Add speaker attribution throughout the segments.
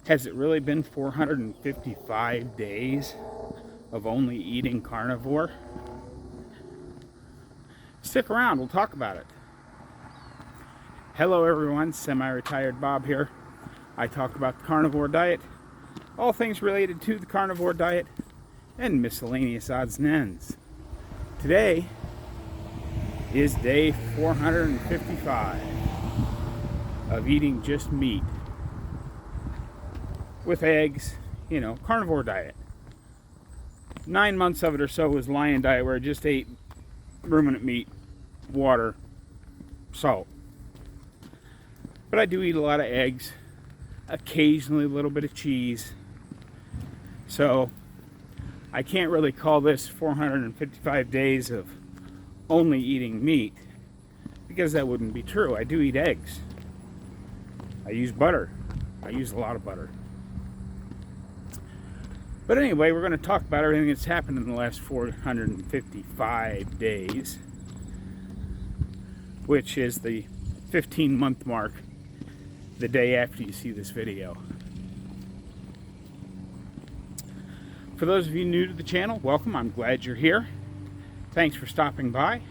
Speaker 1: Has it really been 455 days of only eating carnivore? Stick around, we'll talk about it. Hello everyone, Semi-Retired Bob here. I talk about the carnivore diet, all things related to the carnivore diet, and miscellaneous odds and ends. Today is day 455 of eating just meat. With eggs, carnivore diet. 9 months of it or so was lion diet, where I just ate ruminant meat, water, salt. But I do eat a lot of eggs, occasionally a little bit of cheese. So I can't really call this 455 days of only eating meat, because that wouldn't be true. I do eat eggs. I use butter. I use a lot of butter. But anyway, we're going to talk about everything that's happened in the last 455 days, which is the 15-month mark, the day after you see this video. For those of you new to the channel, welcome. I'm glad you're here. Thanks for stopping by.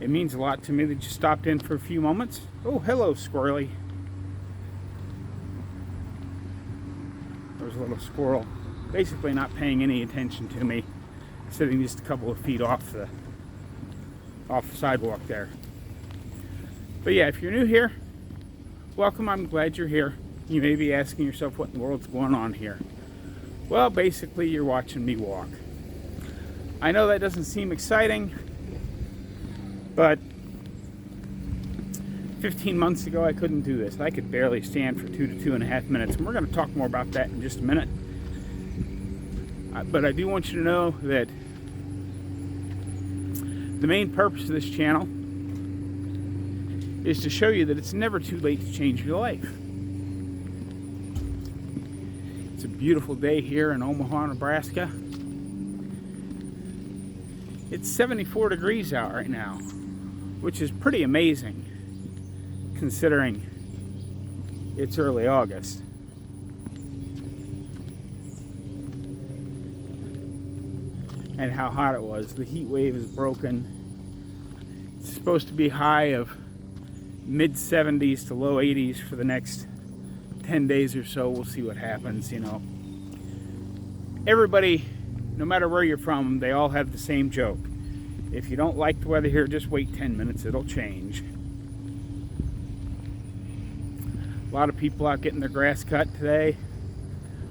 Speaker 1: It means a lot to me that you stopped in for a few moments. Oh, hello, squirrely. There's a little squirrel, basically not paying any attention to me, sitting just a couple of feet off the sidewalk there. But yeah, if you're new here, welcome. I'm glad you're here. You may be asking yourself, what in the world's going on here? Well, basically, you're watching me walk. I know that doesn't seem exciting, but 15 months ago, I couldn't do this. I could barely stand for 2 to 2.5 minutes, and we're going to talk more about that in just a minute. But I do want you to know that the main purpose of this channel is to show you that it's never too late to change your life. It's a beautiful day here in Omaha, Nebraska. It's 74 degrees out right now, which is pretty amazing considering it's early August. And how hot it was. The heat wave is broken. It's supposed to be high of mid 70s to low 80s for the next 10 days or so. We'll see what happens. Everybody, no matter where you're from, they all have the same joke. If you don't like the weather here, just wait 10 minutes, it'll change. A lot of people out getting their grass cut today.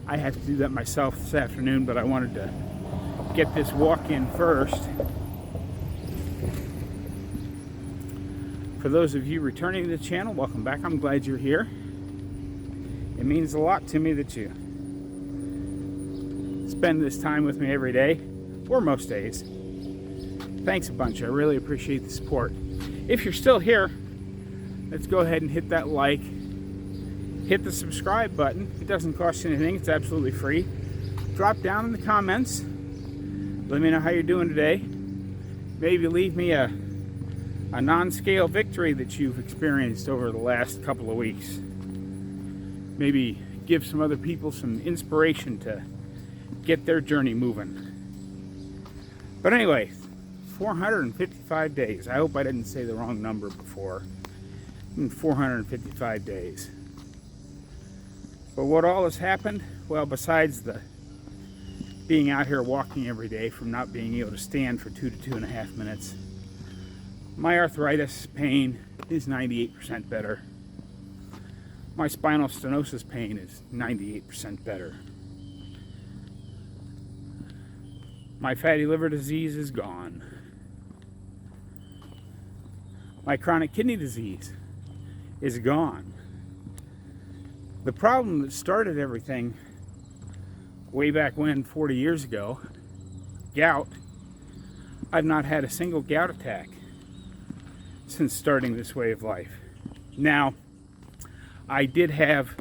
Speaker 1: I had to do that myself this afternoon, but I wanted to get this walk in first. For those of you returning to the channel, welcome back. I'm glad you're here. It means a lot to me that you spend this time with me every day, or most days. Thanks a bunch. I really appreciate the support. If you're still here, let's go ahead and hit that like. Hit the subscribe button. It doesn't cost you anything. It's absolutely free. Drop down in the comments. Let me know how you're doing today. Maybe leave me a non-scale victory that you've experienced over the last couple of weeks. Maybe give some other people some inspiration to get their journey moving. But anyway, 455 days. I hope I didn't say the wrong number before. 455 days. But what all has happened? Well, besides the being out here walking every day from not being able to stand for 2 to 2.5 minutes, my arthritis pain is 98% better. My spinal stenosis pain is 98% better. My fatty liver disease is gone. My chronic kidney disease is gone. The problem that started everything way back when, 40 years ago, gout, I've not had a single gout attack since starting this way of life. Now, I did have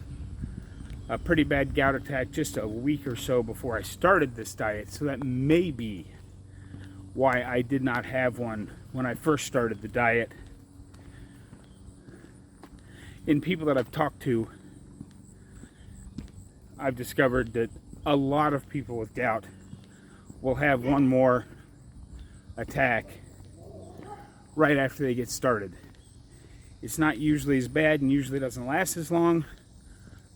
Speaker 1: a pretty bad gout attack just a week or so before I started this diet, so that may be why I did not have one when I first started the diet. In people that I've talked to, I've discovered that a lot of people with gout will have one more attack right after they get started. It's not usually as bad and usually doesn't last as long,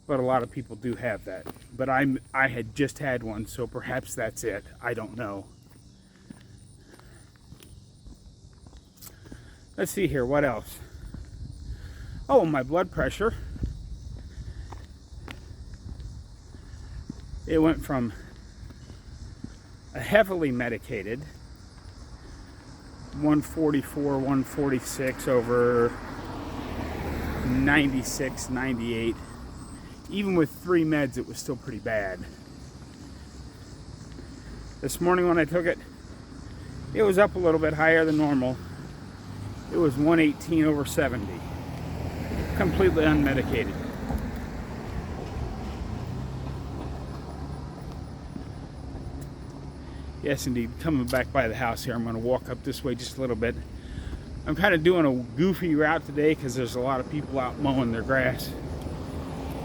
Speaker 1: but a lot of people do have that. But I had just had one, so perhaps that's it. I don't know. Let's see here, what else? Oh, my blood pressure. It went from a heavily medicated 144, 146 over 96, 98. Even with 3 meds, it was still pretty bad. This morning when I took it, it was up a little bit higher than normal. It was 118 over 70. Completely unmedicated. Yes, indeed. Coming back by the house here, I'm going to walk up this way just a little bit. I'm kind of doing a goofy route today because there's a lot of people out mowing their grass.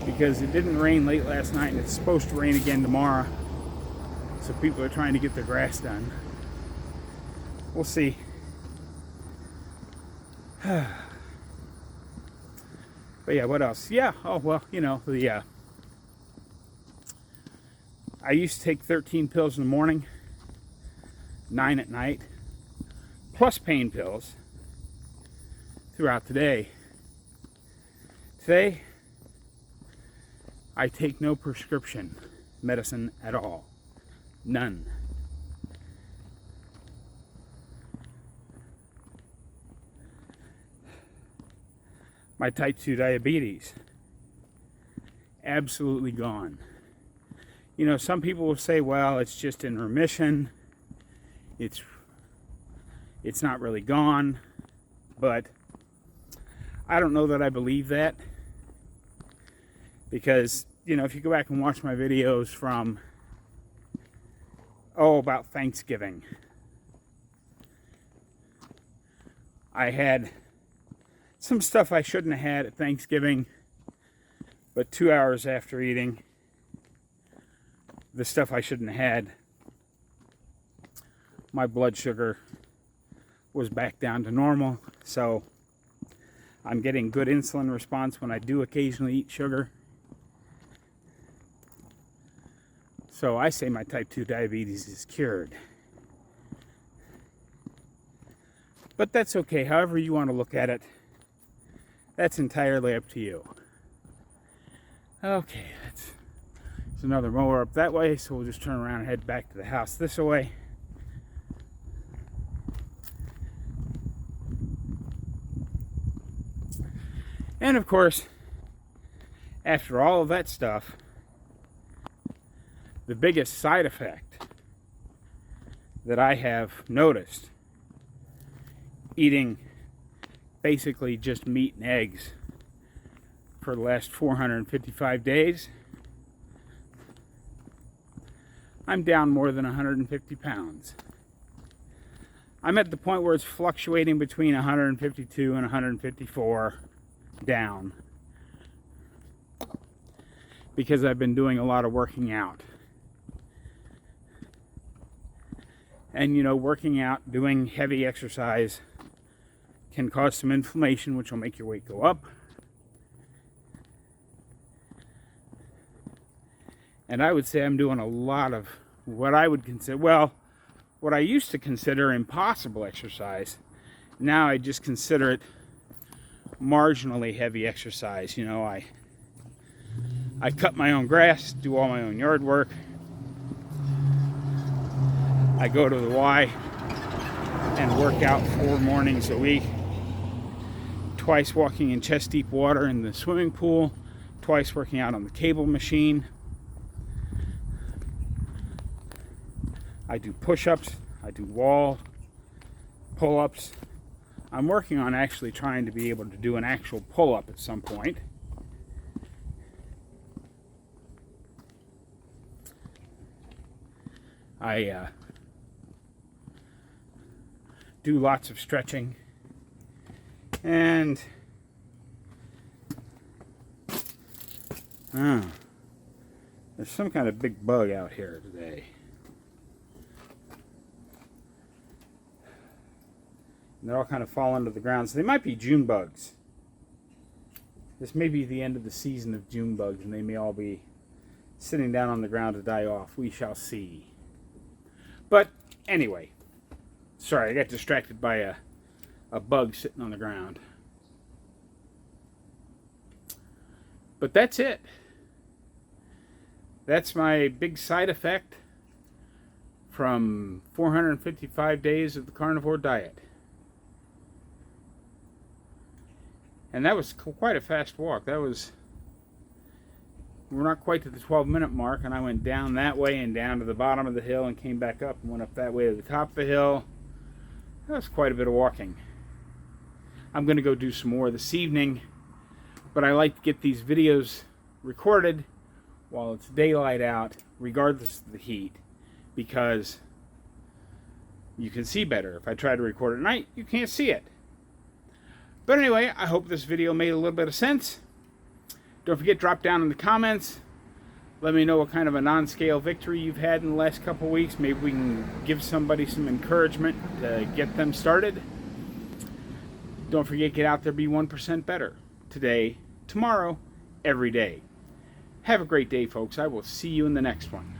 Speaker 1: Because it didn't rain late last night and it's supposed to rain again tomorrow. So people are trying to get their grass done. We'll see. But yeah, what else? Yeah, oh well, you know, I used to take 13 pills in the morning, 9 at night, plus pain pills throughout the day. Today, I take no prescription medicine at all. None. My type 2 diabetes, absolutely gone. You know, some people will say, well, it's just in remission. It's not really gone. But I don't know that I believe that. Because, you know, if you go back and watch my videos from, about Thanksgiving, I had some stuff I shouldn't have had at Thanksgiving, but 2 hours after eating the stuff I shouldn't have had, my blood sugar was back down to normal. So I'm getting good insulin response when I do occasionally eat sugar. So I say my type 2 diabetes is cured. But that's okay. However you want to look at it, that's entirely up to you. Okay, there's another mower up that way, so we'll just turn around and head back to the house this way. And of course, after all of that stuff, the biggest side effect that I have noticed eating basically just meat and eggs for the last 455 days, I'm down more than 150 pounds. I'm at the point where it's fluctuating between 152 and 154 down because I've been doing a lot of working out. And you know, working out, doing heavy exercise can cause some inflammation, which will make your weight go up. And I would say I'm doing a lot of what I would consider, what I used to consider impossible exercise. Now I just consider it marginally heavy exercise. You know, I cut my own grass, do all my own yard work. I go to the Y and work out 4 mornings a week. Twice walking in chest deep water in the swimming pool. Twice working out on the cable machine. I do push-ups. I do wall pull-ups. I'm working on actually trying to be able to do an actual pull-up at some point. I do lots of stretching, and There's some kind of big bug out here today. And they're all kind of falling to the ground. So they might be June bugs. This may be the end of the season of June bugs, and they may all be sitting down on the ground to die off. We shall see. But anyway, sorry, I got distracted by a bug sitting on the ground. But that's it. That's my big side effect from 455 days of the Carnivore Diet. And that was quite a fast walk. We're not quite to the 12-minute mark, and I went down that way and down to the bottom of the hill and came back up and went up that way to the top of the hill. That was quite a bit of walking. I'm going to go do some more this evening, but I like to get these videos recorded while it's daylight out, regardless of the heat, because you can see better. If I try to record at night, you can't see it. But anyway, I hope this video made a little bit of sense. Don't forget, drop down in the comments. Let me know what kind of a non-scale victory you've had in the last couple weeks. Maybe we can give somebody some encouragement to get them started. Don't forget, get out there, be 1% better. Today, tomorrow, every day. Have a great day, folks. I will see you in the next one.